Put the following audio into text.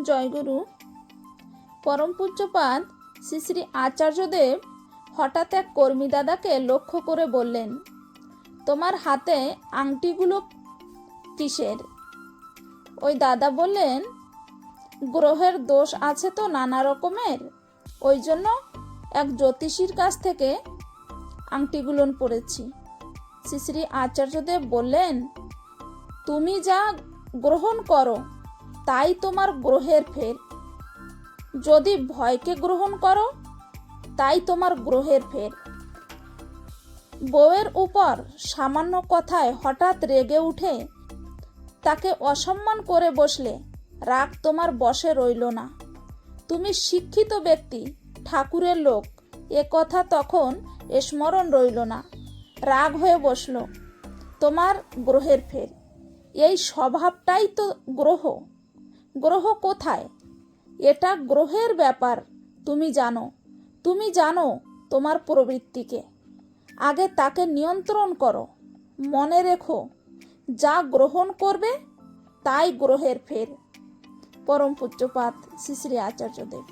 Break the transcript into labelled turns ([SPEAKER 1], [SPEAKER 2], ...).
[SPEAKER 1] জয়গুরু। পরম পূজ্যপাদ শ্রী শ্রী আচার্যদেব হঠাৎ এক কর্মী দাদাকে লক্ষ্য করে বললেন, তোমার হাতে আংটিগুলো কিসের? ওই দাদা বললেন, গ্রহের দোষ আছে তো নানা রকমের, ওই জন্য এক জ্যোতিষীর কাছ থেকে আংটিগুলো পড়েছি। শ্রী শ্রী আচার্যদেব বললেন, তুমি যা গ্রহণ করো তাই তোমার গ্রহের ফের। যদি ভয়কে গ্রহণ করো তাই তোমার গ্রহের ফের। বউয়ের উপর সামান্য কথায় হঠাৎ রেগে উঠে তাকে অসম্মান করে বসলে রাগ তোমার বশে রইল না। তুমি শিক্ষিত ব্যক্তি, ঠাকুরের লোক, এ কথা তখন স্মরণ রইল না, রাগ হয়ে বসল, তোমার গ্রহের ফের। এই স্বভাবটাই তো গ্রহ। গ্রহ কোথায়? এটা গ্রহের ব্যাপার। তুমি জানো তোমার প্রবৃত্তিকে। আগে তাকে নিয়ন্ত্রণ করো। মনে রেখো, যা গ্রহণ করবে তাই গ্রহের ফের। পরম পূজ্যপাদ শ্রী শ্রী আচার্যদেব।